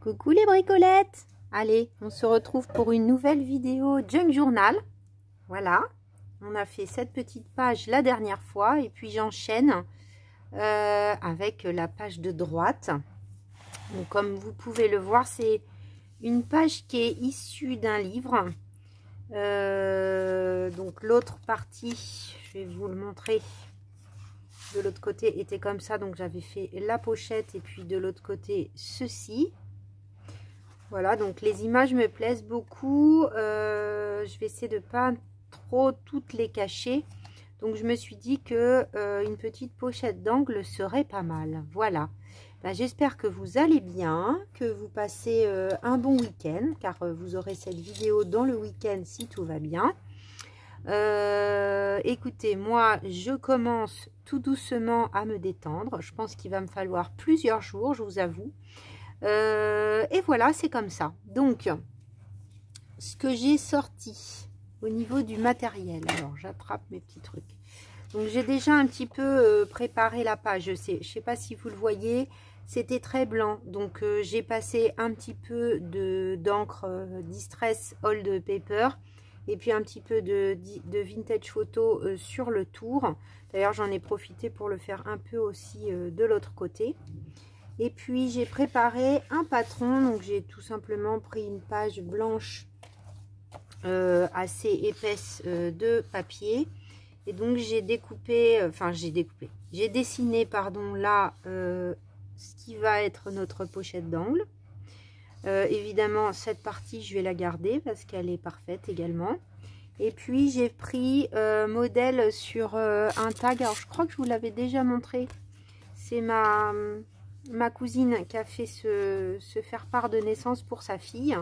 Coucou les bricolettes. Allez, on se retrouve pour une nouvelle vidéo Junk Journal. Voilà, on a fait cette petite page la dernière fois et puis j'enchaîne avec la page de droite. Donc, comme vous pouvez le voir, c'est une page qui est issue d'un livre. Donc l'autre partie, je vais vous le montrer. De l'autre côté était comme ça, donc j'avais fait la pochette et puis de l'autre côté ceci. Voilà, donc les images me plaisent beaucoup. Je vais essayer de pas trop toutes les cacher. Donc je me suis dit que une petite pochette d'angle serait pas mal. Voilà. Ben, j'espère que vous allez bien, que vous passez un bon week-end, car vous aurez cette vidéo dans le week-end si tout va bien. Écoutez, moi je commence tout doucement à me détendre. Je pense qu'il va me falloir plusieurs jours, je vous avoue. Et voilà, c'est comme ça. Donc, ce que j'ai sorti au niveau du matériel, alors j'attrape mes petits trucs. Donc j'ai déjà un petit peu préparé la page. Je sais pas si vous le voyez, c'était très blanc. Donc j'ai passé un petit peu d'encre Distress Old Paper et puis un petit peu de vintage photo sur le tour. D'ailleurs j'en ai profité pour le faire un peu aussi de l'autre côté. Et puis j'ai préparé un patron, donc j'ai tout simplement pris une page blanche assez épaisse de papier. Et donc j'ai découpé, j'ai dessiné, pardon, là ce qui va être notre pochette d'angle. Évidemment cette partie je vais la garder parce qu'elle est parfaite également. Et puis j'ai pris modèle sur un tag, alors je crois que je vous l'avais déjà montré. C'est ma cousine qui a fait se faire part de naissance pour sa fille.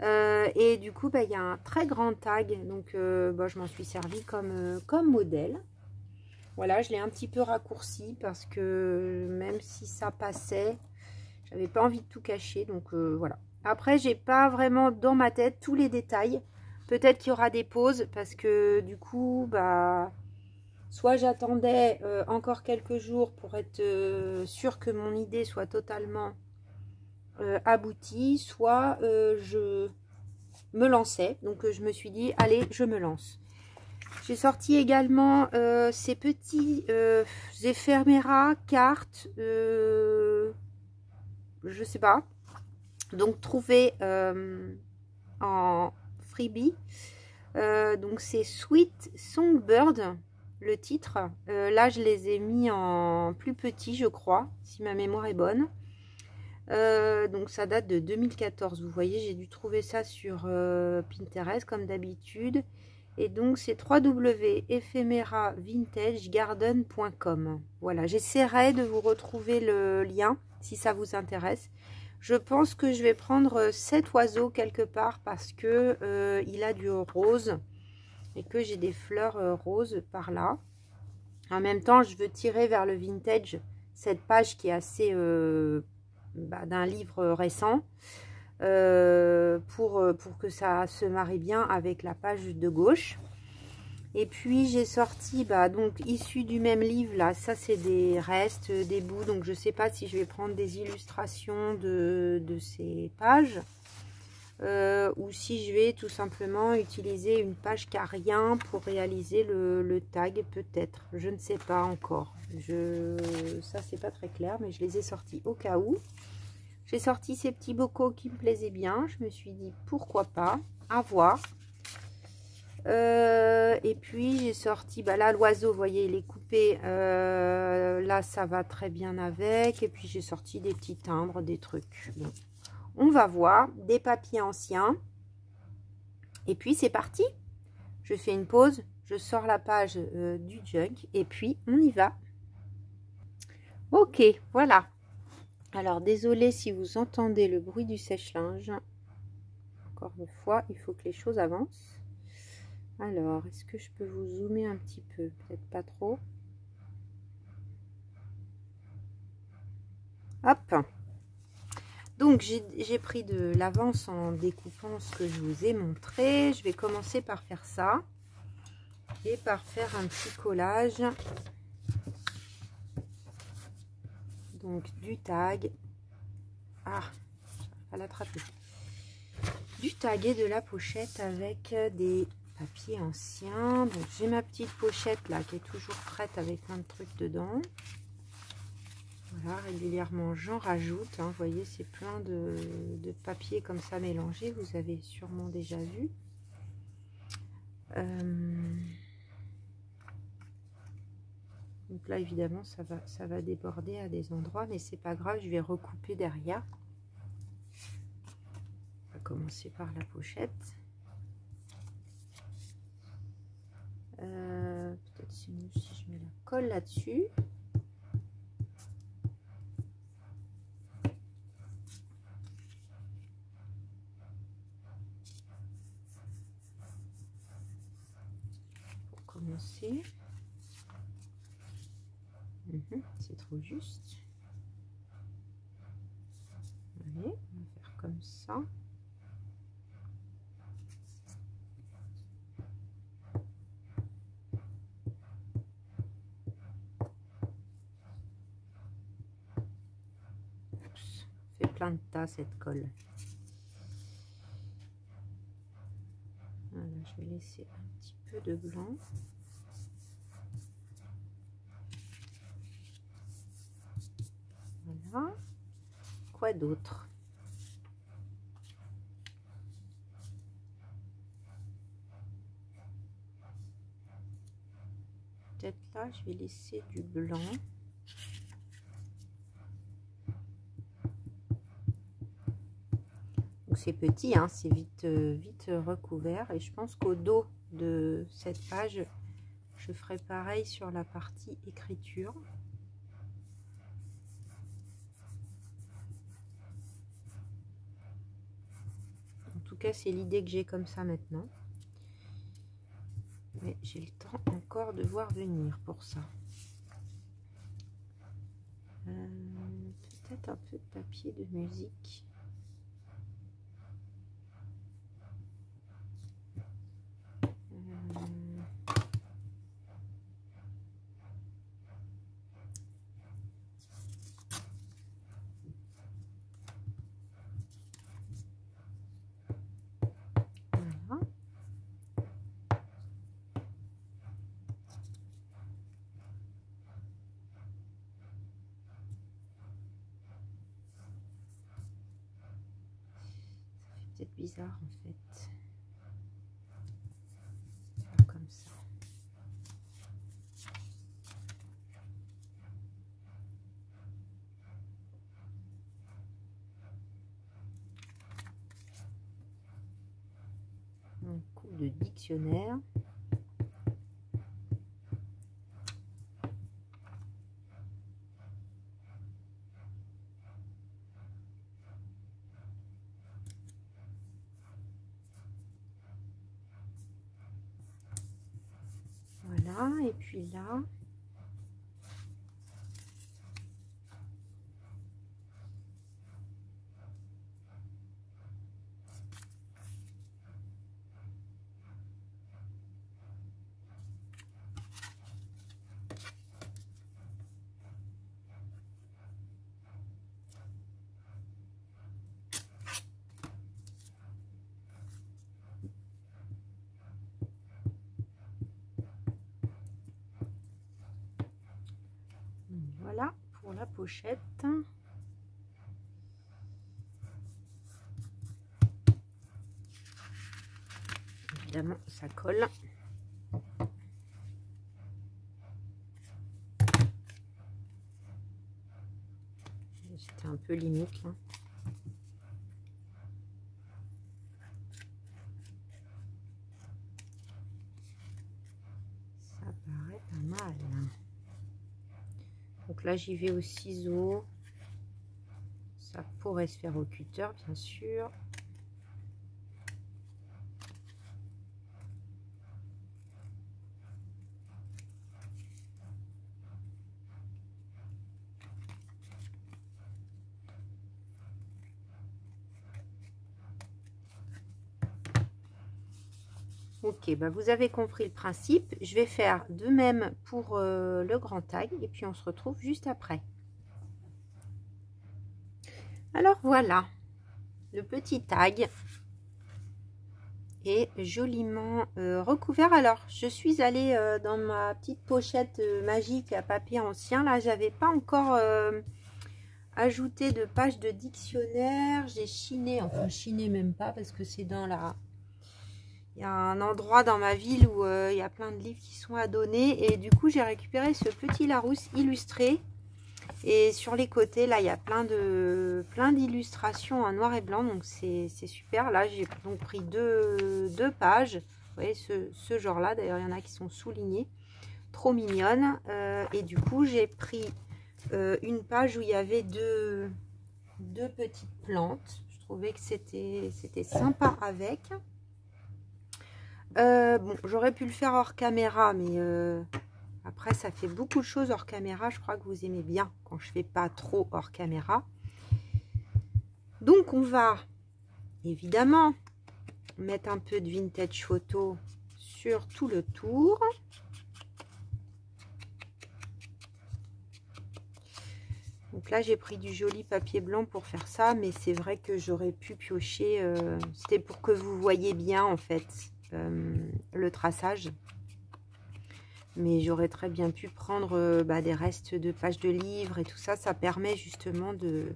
Et du coup, il y a un très grand tag. Donc, je m'en suis servi comme modèle. Voilà, je l'ai un petit peu raccourci parce que même si ça passait, j'avais pas envie de tout cacher. Donc, voilà. Après, j'ai pas vraiment dans ma tête tous les détails. Peut-être qu'il y aura des pauses parce que du coup, soit j'attendais encore quelques jours pour être sûre que mon idée soit totalement aboutie, soit je me lançais. Donc je me suis dit, allez, je me lance. J'ai sorti également ces petits éphéméras, cartes, je sais pas. Donc trouvé en freebie. Donc c'est Sweet Songbird. Le titre, là je les ai mis en plus petit, je crois, si ma mémoire est bonne. Donc ça date de 2014. Vous voyez, j'ai dû trouver ça sur Pinterest comme d'habitude. Et donc c'est www.ephemeravintagegarden.com. Voilà, j'essaierai de vous retrouver le lien si ça vous intéresse. Je pense que je vais prendre cet oiseau quelque part parce que il a du rose. Et que j'ai des fleurs roses par là. En même temps, je veux tirer vers le vintage cette page qui est assez d'un livre récent pour que ça se marie bien avec la page de gauche. Et puis j'ai sorti donc issu du même livre là, ça c'est des restes, des bouts, donc je sais pas si je vais prendre des illustrations de ces pages. Ou si je vais tout simplement utiliser une page qui n'a rien pour réaliser le tag, peut-être, je ne sais pas encore. Ça c'est pas très clair, mais je les ai sortis au cas où. J'ai sorti ces petits bocaux qui me plaisaient bien, je me suis dit pourquoi pas, à voir. Et puis j'ai sorti, là l'oiseau, vous voyez, il est coupé, là ça va très bien avec. Et puis j'ai sorti des petits timbres, des trucs, bon. On va voir, des papiers anciens. Et puis c'est parti. Je fais une pause, je sors la page du junk et puis on y va. Ok, voilà. Alors désolé si vous entendez le bruit du sèche-linge. Encore une fois, il faut que les choses avancent. Alors, est-ce que je peux vous zoomer un petit peu? Peut-être pas trop. Hop. Donc j'ai pris de l'avance en découpant ce que je vous ai montré. Je vais commencer par faire ça et par faire un petit collage. Donc du tag. Ah, à l'attraper. Du tag et de la pochette avec des papiers anciens. Donc j'ai ma petite pochette là qui est toujours prête avec plein de trucs dedans. Voilà, régulièrement j'en rajoute. Hein, vous voyez, c'est plein de papiers comme ça mélangés. Vous avez sûrement déjà vu. Donc là évidemment ça va déborder à des endroits, mais c'est pas grave, je vais recouper derrière. On va commencer par la pochette. Peut-être c'est mieux si je mets la colle là-dessus. Pour commencer. C'est trop juste. Allez, on va faire comme ça. Oups, fait plein de tas cette colle. Voilà, je vais laisser un petit peu de blanc. Voilà. Quoi d'autre? Peut-être là, je vais laisser du blanc. Donc c'est petit, hein, c'est vite recouvert. Et je pense qu'au dos de cette page, je ferai pareil sur la partie écriture. En tout cas, c'est l'idée que j'ai comme ça maintenant. Mais j'ai le temps encore de voir venir pour ça. Peut-être un peu de papier de musique. Voilà. C'est bizarre en fait, comme ça. Un coup de dictionnaire. Voilà, et puis là, voilà pour la pochette. Évidemment, ça colle. J'étais un peu limite là. Ça paraît pas mal. Donc là, j'y vais au ciseau. Ça pourrait se faire au cutter, bien sûr. Ok, bah vous avez compris le principe. Je vais faire de même pour le grand tag et puis on se retrouve juste après. Alors voilà, le petit tag est joliment recouvert. Alors, je suis allée dans ma petite pochette magique à papier ancien. Là, j'avais pas encore ajouté de page de dictionnaire. J'ai chiné, enfin chiné même pas parce que c'est dans la... Il y a un endroit dans ma ville où il y a plein de livres qui sont à donner. Et du coup, j'ai récupéré ce petit Larousse illustré. Et sur les côtés, là, il y a plein d'illustrations en noir et blanc. Donc, c'est super. Là, j'ai donc pris deux pages. Vous voyez, ce genre-là. D'ailleurs, il y en a qui sont soulignés. Trop mignonnes. Et du coup, j'ai pris une page où il y avait deux petites plantes. Je trouvais que c'était sympa avec. Bon, j'aurais pu le faire hors caméra, mais après, ça fait beaucoup de choses hors caméra. Je crois que vous aimez bien quand je fais pas trop hors caméra. Donc, on va évidemment mettre un peu de vintage photo sur tout le tour. Donc là, j'ai pris du joli papier blanc pour faire ça, mais c'est vrai que j'aurais pu piocher. C'était pour que vous voyez bien, en fait, le traçage. Mais j'aurais très bien pu prendre des restes de pages de livres et tout ça. Ça permet justement des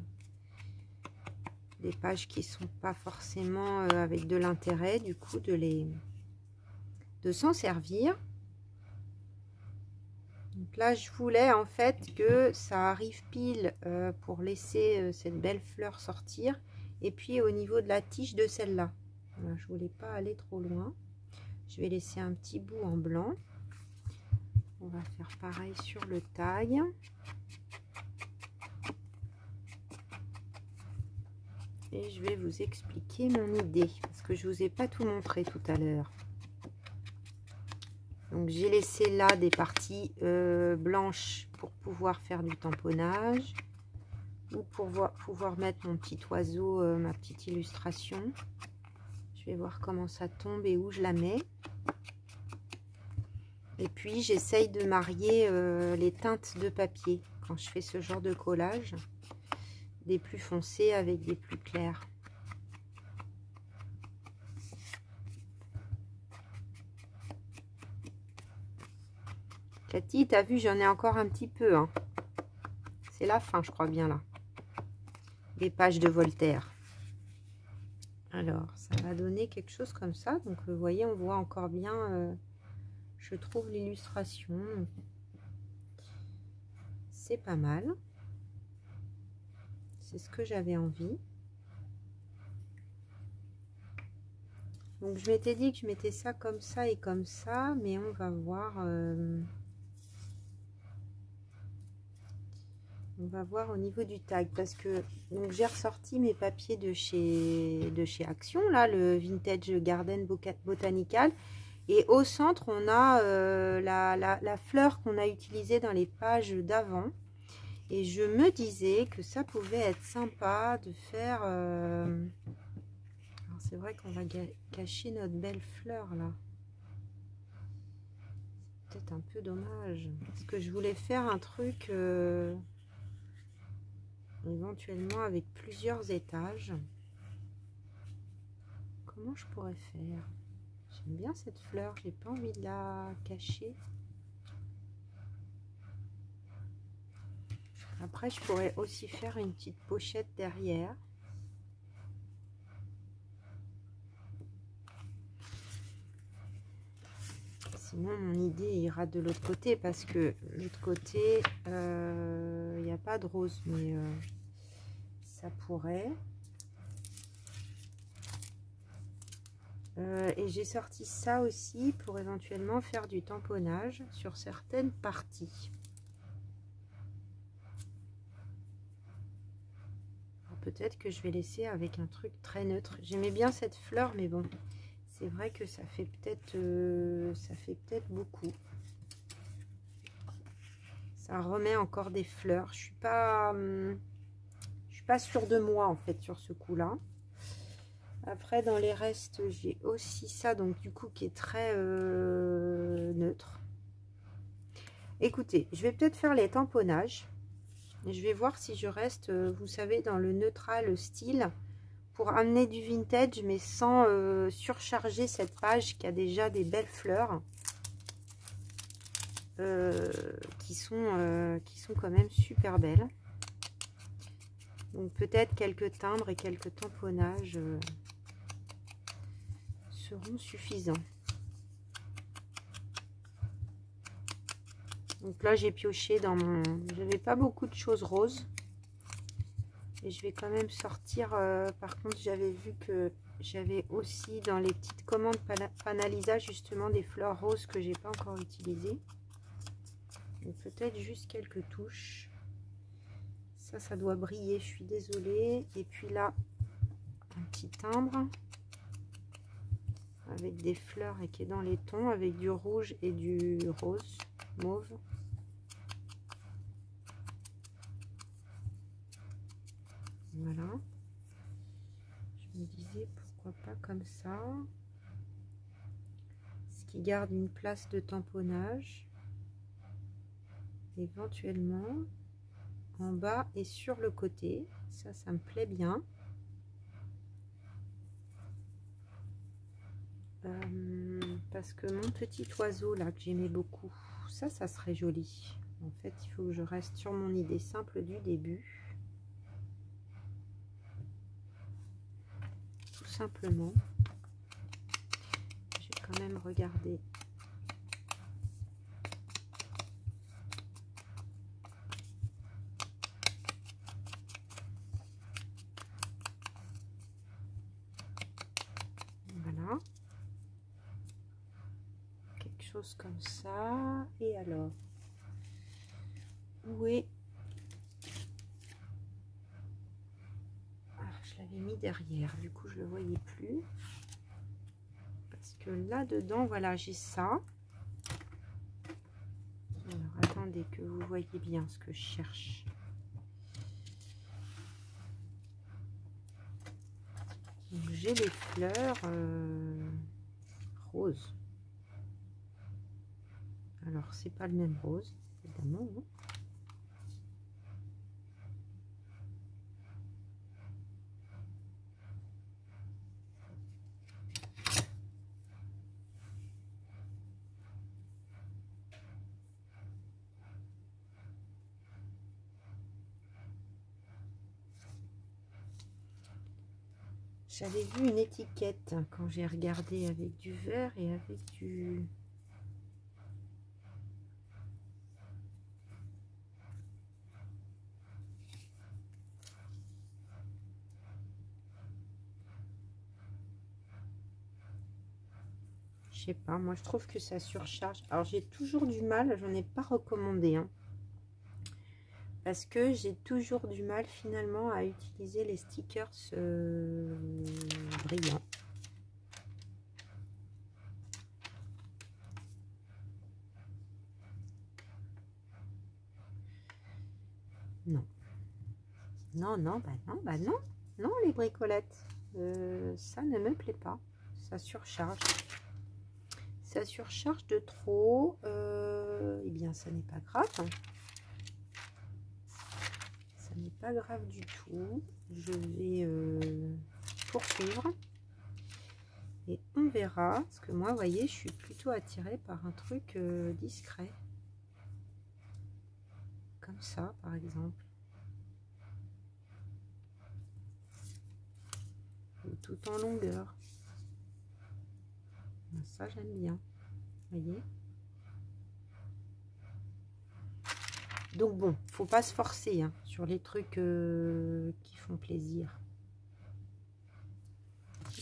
pages qui sont pas forcément avec de l'intérêt, du coup, de s'en servir. Donc là, je voulais en fait que ça arrive pile pour laisser cette belle fleur sortir. Et puis au niveau de la tige de celle-là. Voilà, je voulais pas aller trop loin. Je vais laisser un petit bout en blanc. On va faire pareil sur le tag. Et je vais vous expliquer mon idée. Parce que je ne vous ai pas tout montré tout à l'heure. Donc j'ai laissé là des parties blanches pour pouvoir faire du tamponnage. Ou pour pouvoir mettre mon petit oiseau, ma petite illustration. Je vais voir comment ça tombe et où je la mets. Et puis, j'essaye de marier les teintes de papier quand je fais ce genre de collage. Des plus foncés avec des plus clairs. Cathy, t'as vu, j'en ai encore un petit peu. Hein. C'est la fin, je crois bien, là. Les pages de Voltaire. Alors, ça va donner quelque chose comme ça. Donc, vous voyez, on voit encore bien... je trouve l'illustration, c'est pas mal. C'est ce que j'avais envie. Donc je m'étais dit que je mettais ça comme ça et comme ça, mais on va voir. On va voir au niveau du tag parce que donc j'ai ressorti mes papiers de chez Action, là, le Vintage Garden Botanical. Et au centre, on a la fleur qu'on a utilisée dans les pages d'avant. Et je me disais que ça pouvait être sympa de faire... Alors c'est vrai qu'on va cacher notre belle fleur là. C'est peut-être un peu dommage. Parce que je voulais faire un truc éventuellement avec plusieurs étages. Comment je pourrais faire ? J'aime bien cette fleur, j'ai pas envie de la cacher. Après, je pourrais aussi faire une petite pochette derrière. Sinon, mon idée ira de l'autre côté parce que l'autre côté, il n'y a pas de rose, mais ça pourrait. Et j'ai sorti ça aussi pour éventuellement faire du tamponnage sur certaines parties. Peut-être que je vais laisser avec un truc très neutre. J'aimais bien cette fleur, mais bon, c'est vrai que ça fait peut-être beaucoup. Ça remet encore des fleurs. Je suis pas sûre de moi en fait sur ce coup-là. Après, dans les restes, j'ai aussi ça, donc du coup, qui est très neutre. Écoutez, je vais peut-être faire les tamponnages. Je vais voir si je reste, vous savez, dans le neutral style pour amener du vintage, mais sans surcharger cette page qui a déjà des belles fleurs. Qui sont quand même super belles. Donc peut-être quelques timbres et quelques tamponnages seront suffisants. Donc là j'ai pioché dans mon... J'avais pas beaucoup de choses roses. Et je vais quand même sortir... par contre j'avais vu que j'avais aussi dans les petites commandes Panalisa justement des fleurs roses que j'ai pas encore utilisées. Donc peut-être juste quelques touches. Ça doit briller, je suis désolée. Et puis là, un petit timbre avec des fleurs et qui est dans les tons, avec du rouge et du rose, mauve. Voilà. Je me disais pourquoi pas comme ça. Ce qui garde une place de tamponnage. Éventuellement en bas et sur le côté. Ça me plaît bien. Parce que mon petit oiseau là que j'aimais beaucoup, ça serait joli. En fait il faut que je reste sur mon idée simple du début, tout simplement. Je vais quand même regarder voilà, quelque chose comme ça. Et alors où est... je l'avais mis derrière, du coup je le voyais plus, parce que là dedans voilà j'ai ça. Alors attendez que vous voyez bien ce que je cherche. J'ai les fleurs roses. Alors c'est pas le même rose évidemment, hein. J'avais vu une étiquette quand j'ai regardé avec du vert et avec du... Je sais pas, moi je trouve que ça surcharge. Alors j'ai toujours du mal, j'en ai pas recommandé, hein, parce que j'ai toujours du mal finalement à utiliser les stickers brillants. Non. Non, non, bah non, bah non. Non, les bricolettes. Ça ne me plaît pas. Ça surcharge. Ça surcharge de trop. Eh bien, ça n'est pas grave. Ça n'est pas grave du tout. Je vais poursuivre. Et on verra. Parce que moi, vous voyez, je suis plutôt attirée par un truc discret. Comme ça, par exemple. Ou tout en longueur. Ça, j'aime bien. Vous voyez? Donc bon, faut pas se forcer hein, sur les trucs qui font plaisir.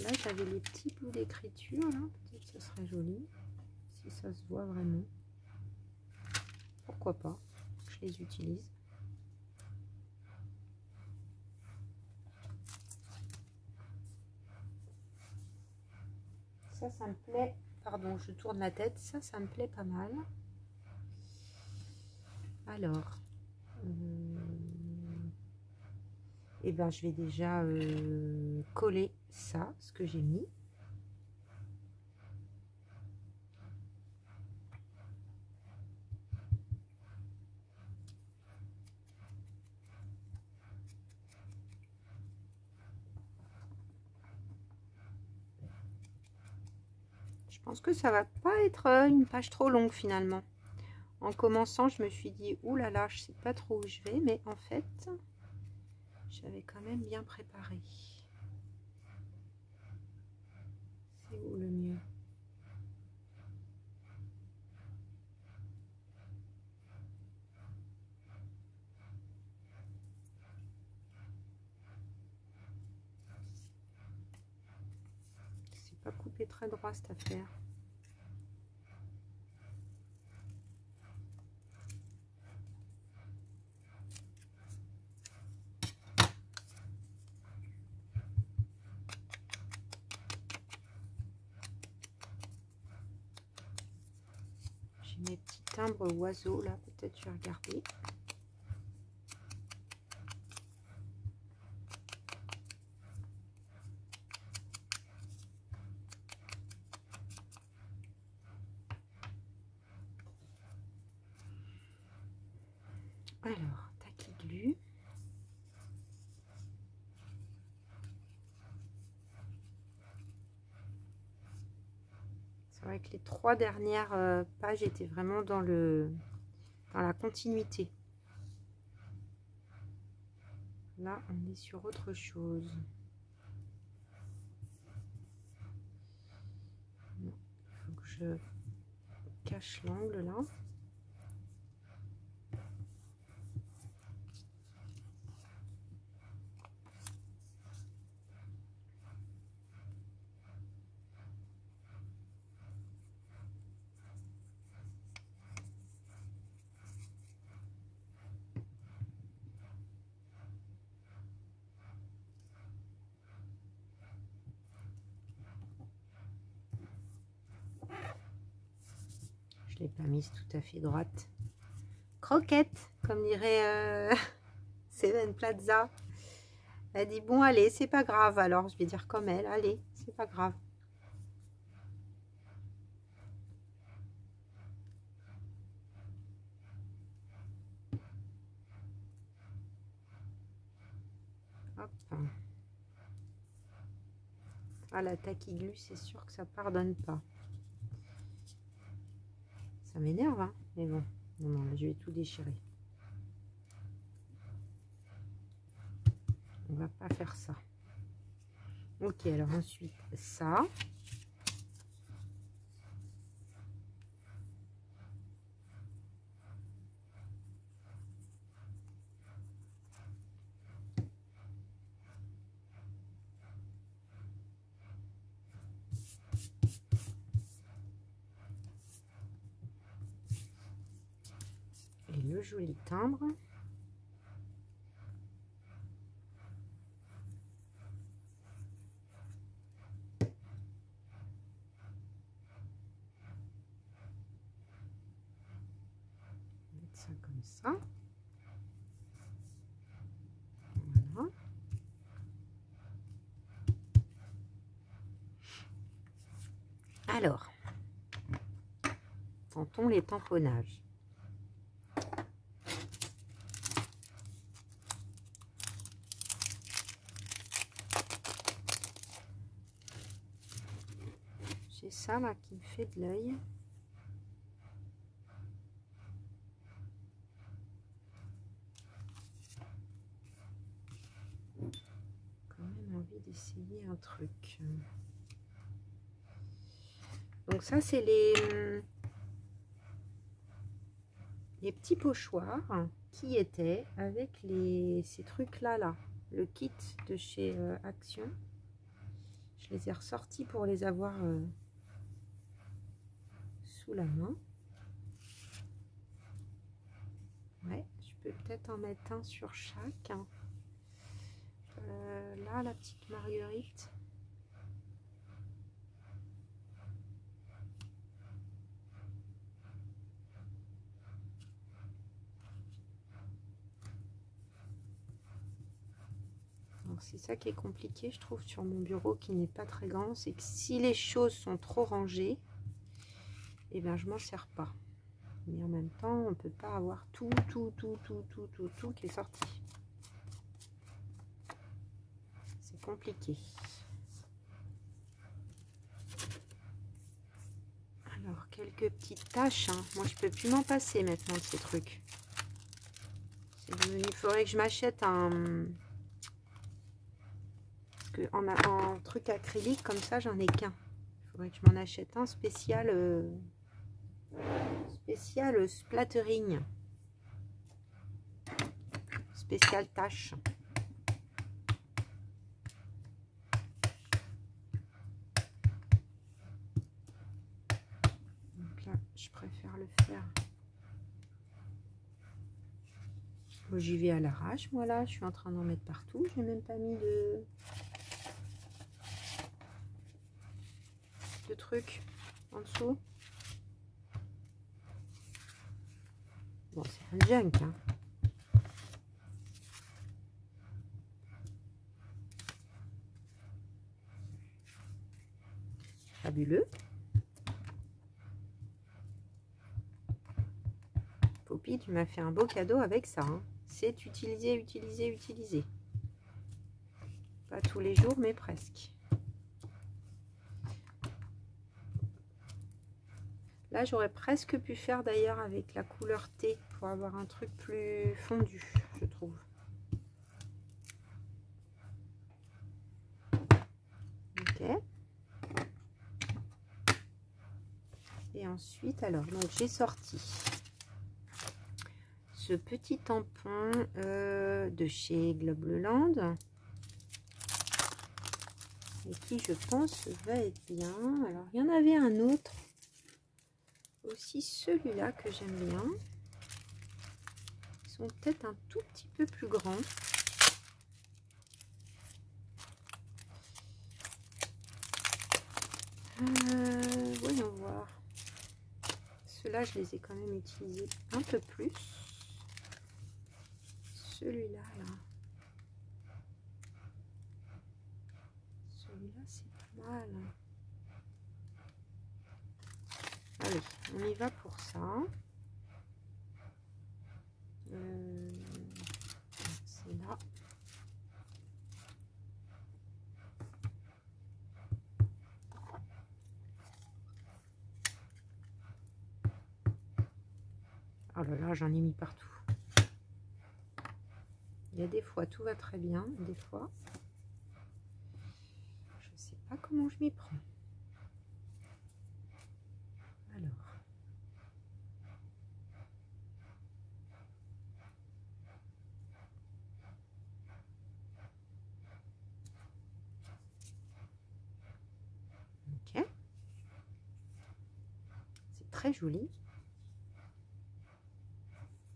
Là, j'avais les petits bouts d'écriture. Peut-être que ça serait joli. Si ça se voit vraiment. Pourquoi pas? Je les utilise. Ça me plaît. Pardon, je tourne la tête. Ça me plaît pas mal. Alors, et ben, je vais déjà coller ça, ce que j'ai mis. pense que ça va pas être une page trop longue finalement. En commençant, je me suis dit, ouh là là, je sais pas trop où je vais, mais en fait, j'avais quand même bien préparé. C'est où le mieux? C'est pas coupé très droit cette affaire. J'ai mes petits timbres oiseaux là, peut-être je vais regarder. Alors, Taquiglu. C'est vrai que les 3 dernières pages étaient vraiment dans la continuité. Là, on est sur autre chose. Il faut que je cache l'angle là. Je l'ai pas mise tout à fait droite. Croquette, comme dirait Seven Plaza. Elle dit bon allez, c'est pas grave. Alors je vais dire comme elle, allez, c'est pas grave. Hop. Ah, la Taquiglu, c'est sûr que ça pardonne pas. Ça m'énerve, hein, mais bon. Non, non, là, je vais tout déchirer. On va pas faire ça. Ok, alors ensuite, ça. Et le joli timbre. Mettre ça comme ça. Voilà. Alors, tentons les tamponnages. J'ai ça là qui me fait de l'œil. Quand même envie d'essayer un truc. Donc ça, c'est les petits pochoirs qui étaient avec ces trucs là, le kit de chez Action. Je les ai ressortis pour les avoir sous la main. Ouais, je peux peut-être en mettre un sur chaque. Là, la petite Marguerite. C'est ça qui est compliqué, je trouve, sur mon bureau qui n'est pas très grand. C'est que si les choses sont trop rangées, et bien je m'en sers pas. Mais en même temps, on ne peut pas avoir tout qui est sorti. C'est compliqué. quelques petites taches. Hein. Moi, je peux plus m'en passer maintenant de ces trucs. Il faudrait que je m'achète un... Parce que en truc acrylique, comme ça, j'en ai qu'un. Il faudrait que je m'en achète un spécial... spécial splattering. Spécial tache. Donc là, je préfère le faire. J'y vais à l'arrache, voilà, je suis en train d'en mettre partout. Je n'ai même pas mis de trucs en dessous. Bon, c'est un junk, hein. Fabuleux. Poppy, tu m'as fait un beau cadeau avec ça. Hein. C'est utiliser, utiliser, utiliser. Pas tous les jours, mais presque. Là, j'aurais presque pu faire d'ailleurs avec la couleur thé pour avoir un truc plus fondu, je trouve. Ok. Et ensuite, alors, donc j'ai sorti ce petit tampon de chez Globleland et qui, je pense, va être bien. Alors, il y en avait un autre aussi, celui-là que j'aime bien. Ils sont peut-être un tout petit peu plus grands. Voyons voir. Ceux-là, je les ai quand même utilisés un peu plus. Celui-là, là. Celui-là, c'est pas mal. Allez, on y va pour ça. C'est là. Oh là là, j'en ai mis partout. Il y a des fois, tout va très bien. Des fois, je ne sais pas comment je m'y prends. Alors. Ok. C'est très joli.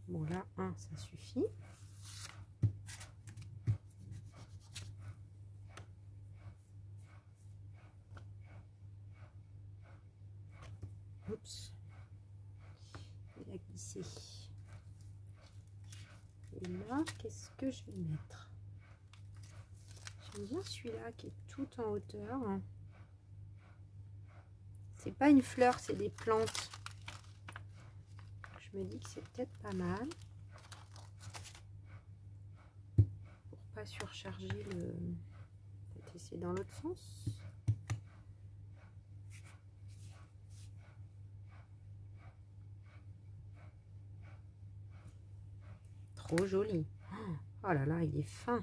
Bon, là, un, ça suffit. Oups. Il a glissé. Et là, qu'est-ce que je vais mettre? J'aime bien celui-là qui est tout en hauteur. C'est pas une fleur, c'est des plantes. Je me dis que c'est peut-être pas mal. Pour pas surcharger le... Peut-être essayer dans l'autre sens. Trop joli. Oh là là, il est fin.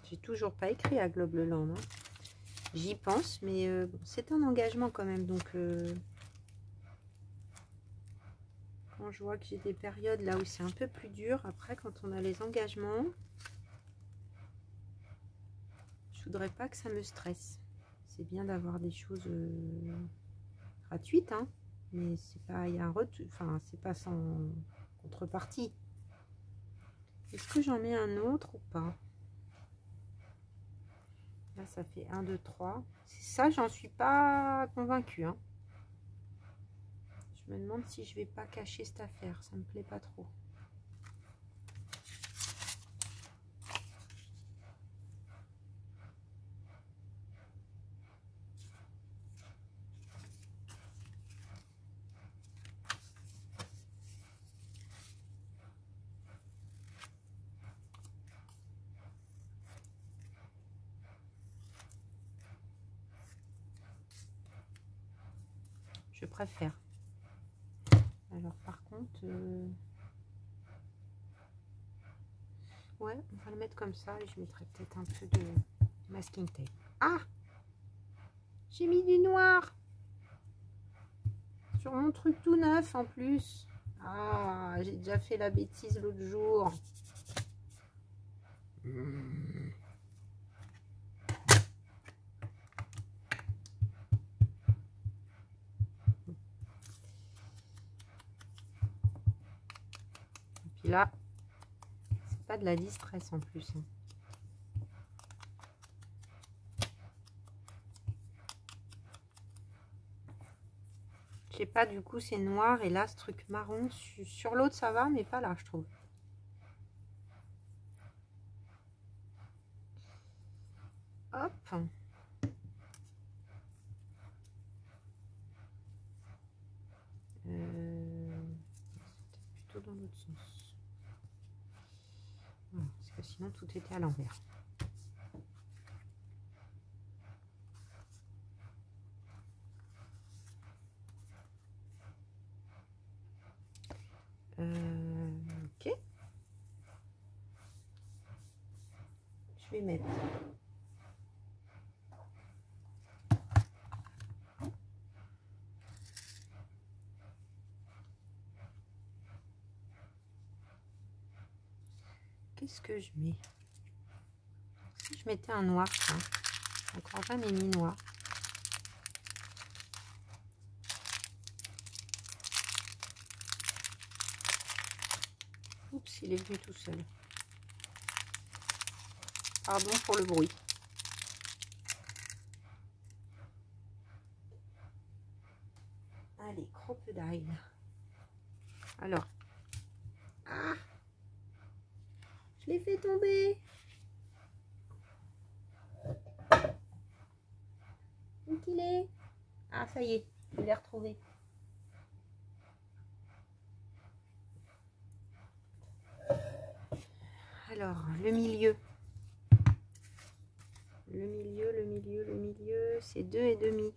J'ai toujours pas écrit à Globleland. Hein. J'y pense, mais bon, c'est un engagement quand même. Donc, quand je vois que j'ai des périodes là où c'est un peu plus dur, après, quand on a les engagements, je voudrais pas que ça me stresse. C'est bien d'avoir des choses gratuites, hein, mais c'est pas, il y a un retour, enfin, c'est pas sans contrepartie. Est-ce que j'en mets un autre ou pas? Là, ça fait 1, 2, 3. Ça, j'en suis pas convaincue. Hein. Je me demande si je vais pas cacher cette affaire. Ça me plaît pas trop. Je préfère. Alors par contre, ouais, on va le mettre comme ça et je mettrai peut-être un peu de masking tape. Ah, j'ai mis du noir sur mon truc tout neuf en plus. Ah, j'ai déjà fait la bêtise l'autre jour. Et puis là, c'est pas de la distress en plus. Hein. Je sais pas, du coup c'est noir et là ce truc marron sur l'autre ça va mais pas là je trouve. Hop. Plutôt dans l'autre sens. Voilà, parce que sinon tout était à l'envers. Ok. Je vais mettre qu'est-ce que je mets? Si je mettais un noir, ça. Encore jamais mis noir. Oups, il est venu tout seul. Pardon pour le bruit. Allez, crocodile. Alors. Ah, je l'ai fait tomber. Où qu'il est? Ah, ça y est, je l'ai retrouvé. Alors, le milieu. Le milieu, c'est 2,5.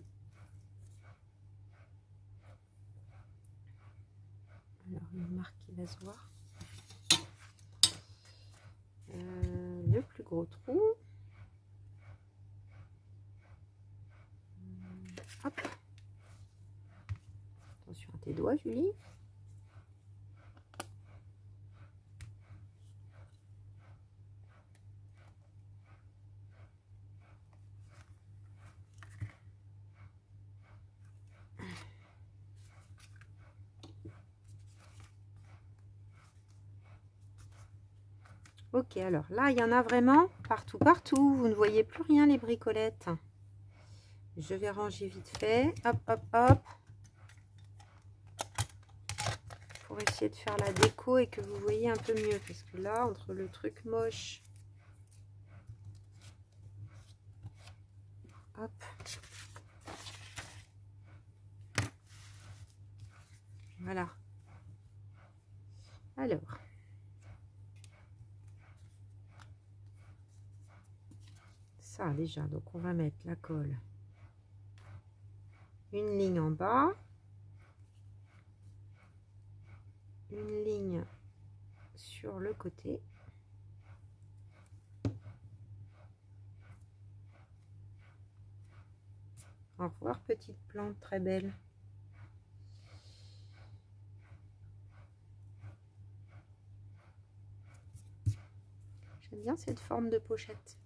Alors, une marque qui va se voir. Le plus gros trou. Hop. Attention à tes doigts, Julie. Ok, alors là, il y en a vraiment partout, partout. Vous ne voyez plus rien, les bricolettes. Je vais ranger vite fait. Hop, hop, hop. Pour essayer de faire la déco et que vous voyez un peu mieux. Parce que là, entre le truc moche... Hop. Voilà. Alors... Ça déjà, donc on va mettre la colle, une ligne en bas, une ligne sur le côté, au revoir petite plante très belle. J'aime bien cette forme de pochette.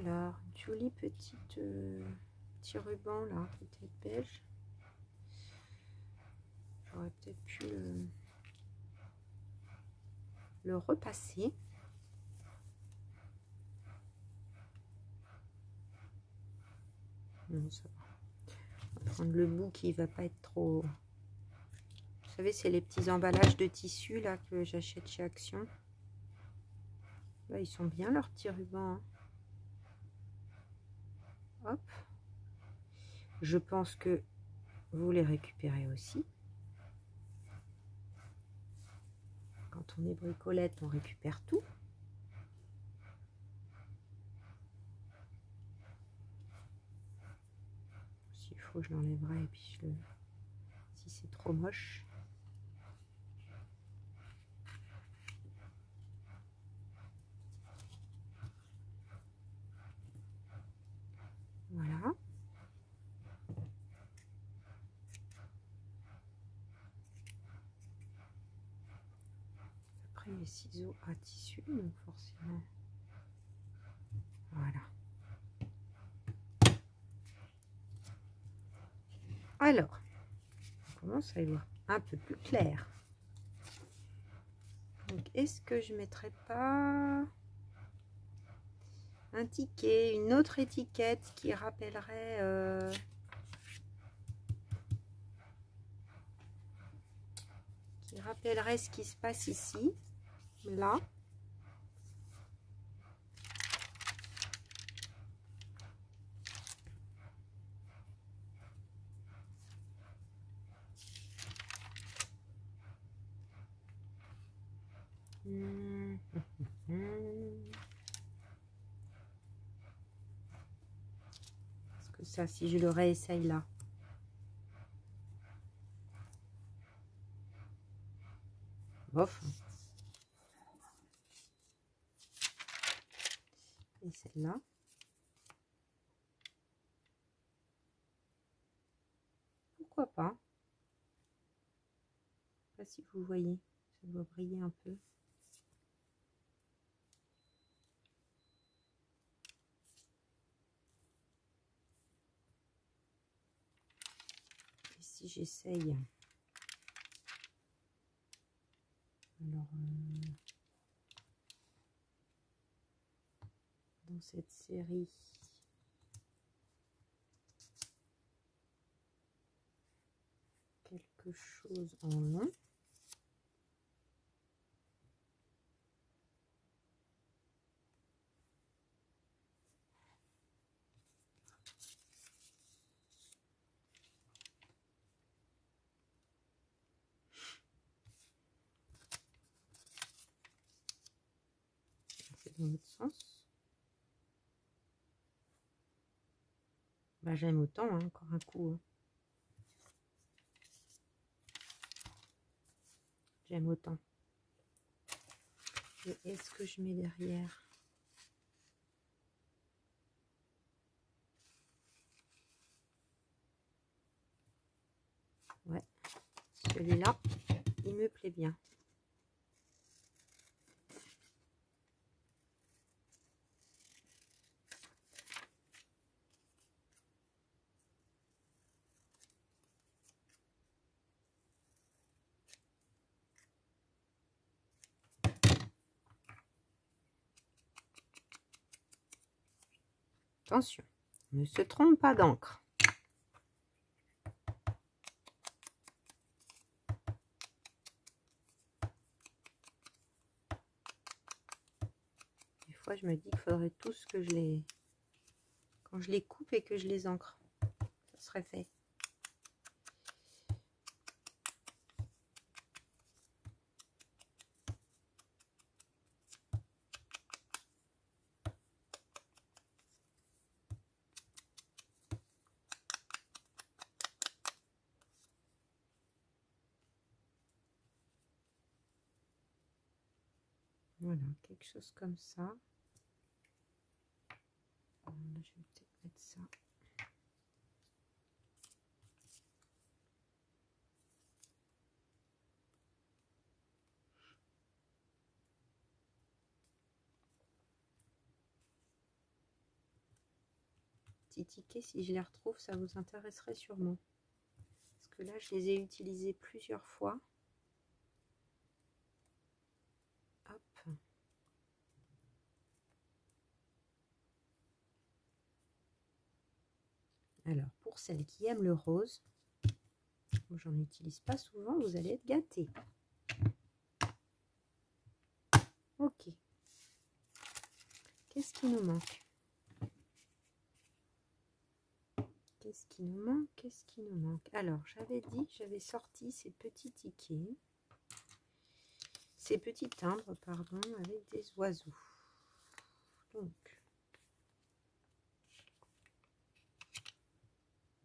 Alors, une jolie petite petit ruban là, peut-être beige. J'aurais peut-être pu le repasser. Non, ça va. On va prendre le bout qui va pas être trop... Vous savez, c'est les petits emballages de tissu là que j'achète chez Action. Là, ils sont bien leurs petits rubans. Hein. Hop. Je pense que vous les récupérez aussi. Quand on est bricolette, on récupère tout. S'il faut, je l'enlèverai et puis je le... si c'est trop moche. Voilà. Après mes ciseaux à tissu, donc forcément. Voilà. Alors, on commence à y voir un peu plus clair. Donc, est-ce que je ne mettrais pas un ticket, une autre étiquette qui rappellerait ce qui se passe ici, là. Parce que ça, si je le réessaye là. Bof. Et celle-là. Pourquoi pas? Je sais pas si vous voyez, ça doit briller un peu. Et si j'essaye, alors dans cette série, quelque chose en long. C'est dans l'autre sens. Bah, j'aime autant, hein, encore un coup. Hein. J'aime autant. Et est-ce que je mets derrière? Ouais, celui-là, il me plaît bien. Attention, ne se trompe pas d'encre. Des fois, je me dis qu'il faudrait tous que je les... Quand je les coupe et que je les encre, ça serait fait. Voilà, quelque chose comme ça. Là, je vais peut-être mettre ça. Petit ticket, si je les retrouve, ça vous intéresserait sûrement. Parce que là, je les ai utilisés plusieurs fois. Hop. Alors, pour celles qui aiment le rose, j'en utilise pas souvent, vous allez être gâtés. Ok. Qu'est-ce qui nous manque? Qu'est-ce qui nous manque? Qu'est-ce qui nous manque? Alors, j'avais dit que j'avais sorti ces petits tickets. Ces petits timbres, pardon, avec des oiseaux. Donc,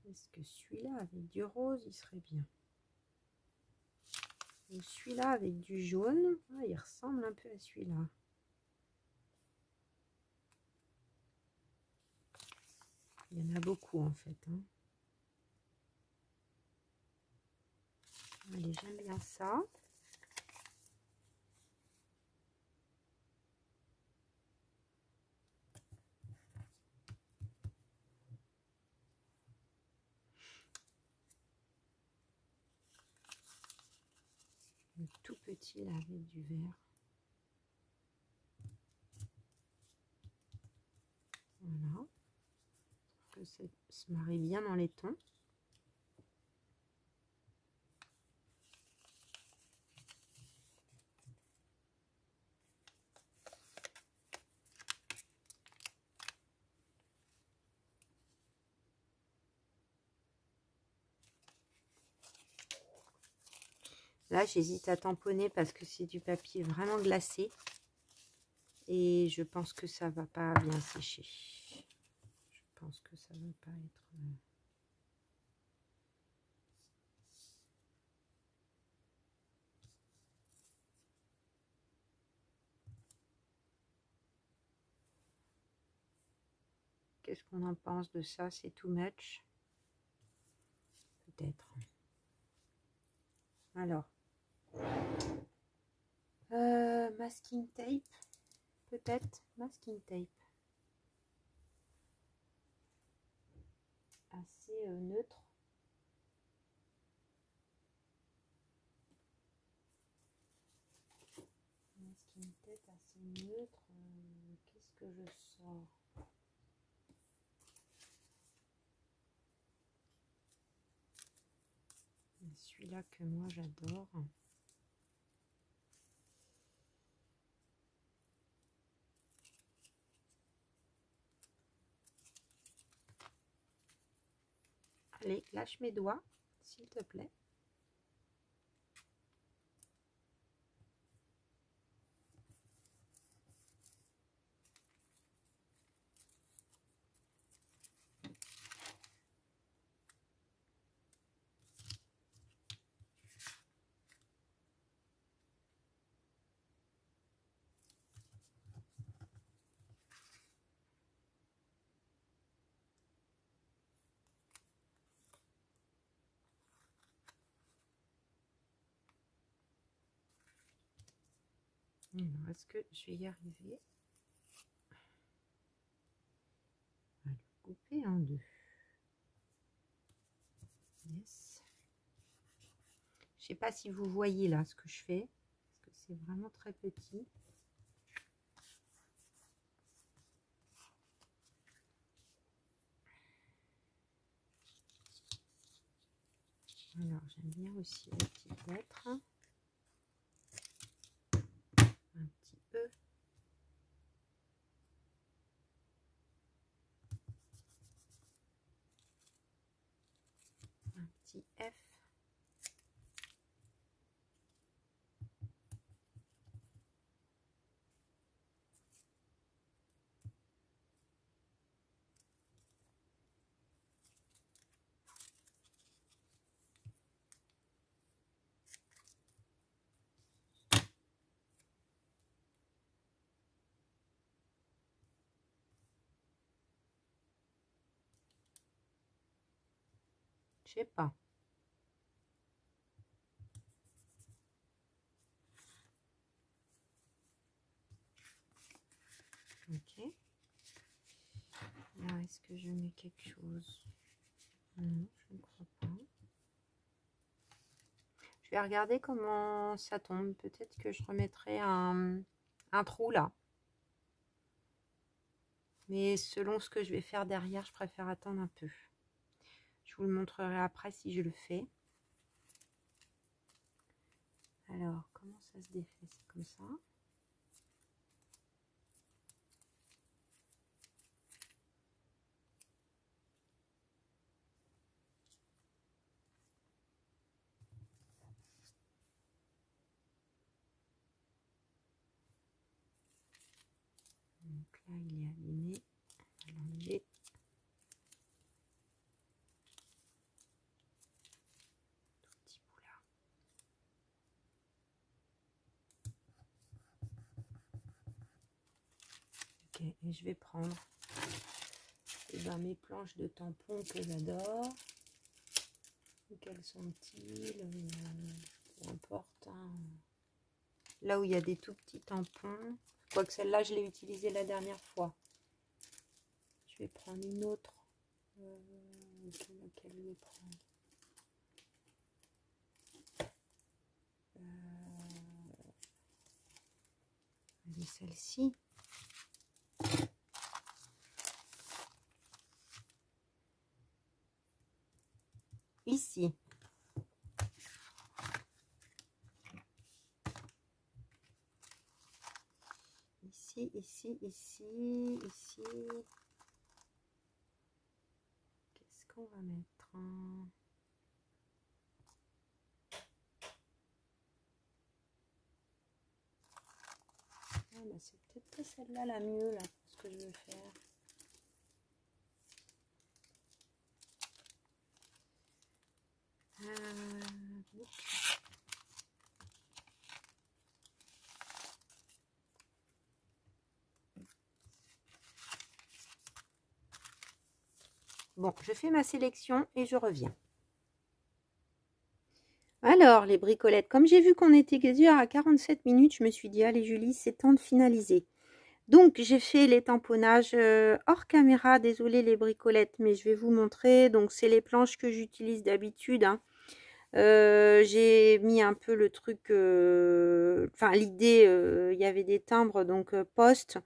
est-ce que celui-là avec du rose, il serait bien? Et celui-là avec du jaune, ah, il ressemble un peu à celui-là. Il y en a beaucoup en fait. Hein. Allez, j'aime bien ça. Le tout petit là avec du vert. Voilà. Je trouve que ça se marie bien dans les tons. Là, j'hésite à tamponner parce que c'est du papier vraiment glacé. Et je pense que ça va pas bien sécher. Je pense que ça va pas être... Qu'est-ce qu'on en pense de ça? C'est too much? Peut-être. Alors. Masking tape. Peut-être. Masking tape. Assez neutre. Masking tape assez neutre. Qu'est-ce que je sors? Celui-là que moi j'adore. Allez, lâche mes doigts, s'il te plaît. Est-ce que je vais y arriver à le couper en deux? Yes. Je sais pas si vous voyez là ce que je fais, parce que c'est vraiment très petit. Alors j'aime bien aussi les petites lettres. Un petit E. Un petit F. Je sais pas. Ok. Là, est-ce que je mets quelque chose? Non, je ne crois pas. Je vais regarder comment ça tombe. Peut-être que je remettrai un trou là. Mais selon ce que je vais faire derrière, je préfère attendre un peu. Je vous le montrerai après si je le fais. Alors, comment ça se défait? C'est comme ça. Donc là, il est abîmé. On va l'enlever. Tout petit bout là. Ok, et je vais prendre mes planches de tampons que j'adore. Quelles sont-ils? Peu importe. Hein. Là où il y a des tout petits tampons. Quoique celle-là, je l'ai utilisée la dernière fois. Je vais prendre une autre. Laquelle je vais prendre? Celle-ci. Ici. Ici. Qu'est-ce qu'on va mettre? Ah, bah, c'est peut-être pas celle-là la mieux là pour ce que je veux faire. Bon, je fais ma sélection et je reviens. Alors, les bricolettes, comme j'ai vu qu'on était déjà à 47 minutes, je me suis dit, allez Julie, c'est temps de finaliser. Donc, j'ai fait les tamponnages hors caméra. Désolé les bricolettes, mais je vais vous montrer. Donc, c'est les planches que j'utilise d'habitude. Hein. J'ai mis un peu le truc, enfin l'idée, il y avait des timbres, donc poste.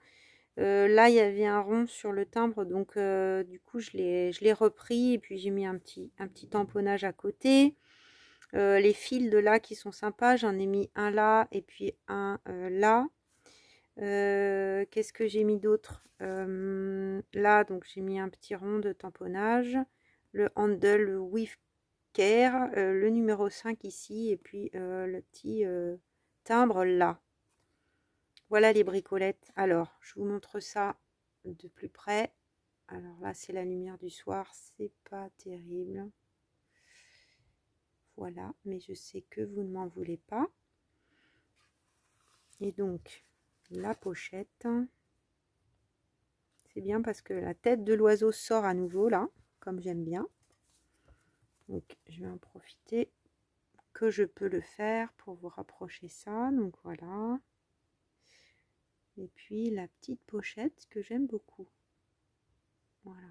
Là, il y avait un rond sur le timbre, donc du coup, je l'ai repris. Et puis, j'ai mis un petit tamponnage à côté. Les fils de là qui sont sympas, j'en ai mis un là et puis un là. Qu'est-ce que j'ai mis d'autre? Là, donc j'ai mis un petit rond de tamponnage, le handle with care, le numéro 5 ici, et puis le petit timbre là. Voilà les bricolettes. Alors, je vous montre ça de plus près. Alors là, c'est la lumière du soir, c'est pas terrible. Voilà, mais je sais que vous ne m'en voulez pas. Et donc, la pochette, c'est bien parce que la tête de l'oiseau sort à nouveau là, comme j'aime bien. Donc, je vais en profiter que je peux le faire pour vous rapprocher ça. Donc, voilà. Et puis, la petite pochette que j'aime beaucoup. Voilà.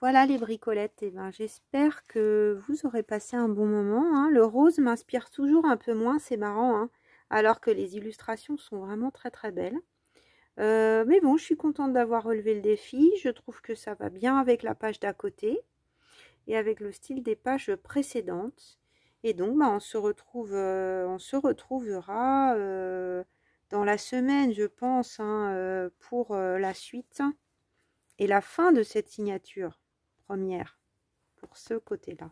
Voilà les bricolettes, et ben, j'espère que vous aurez passé un bon moment. Hein. Le rose m'inspire toujours un peu moins, c'est marrant, hein, alors que les illustrations sont vraiment très très belles. Mais bon, je suis contente d'avoir relevé le défi. Je trouve que ça va bien avec la page d'à côté et avec le style des pages précédentes. Et donc, bah, on se retrouvera dans la semaine, je pense, hein, pour la suite et la fin de cette signature première pour ce côté-là.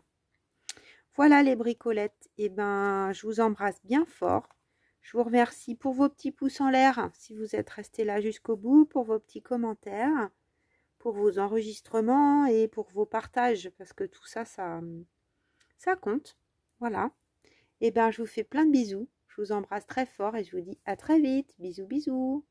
Voilà les bricolettes. Et ben, je vous embrasse bien fort. Je vous remercie pour vos petits pouces en l'air si vous êtes restés là jusqu'au bout, pour vos petits commentaires, pour vos enregistrements et pour vos partages, parce que tout ça, ça compte. Voilà. Et ben, je vous fais plein de bisous. Je vous embrasse très fort et je vous dis à très vite. Bisous, bisous.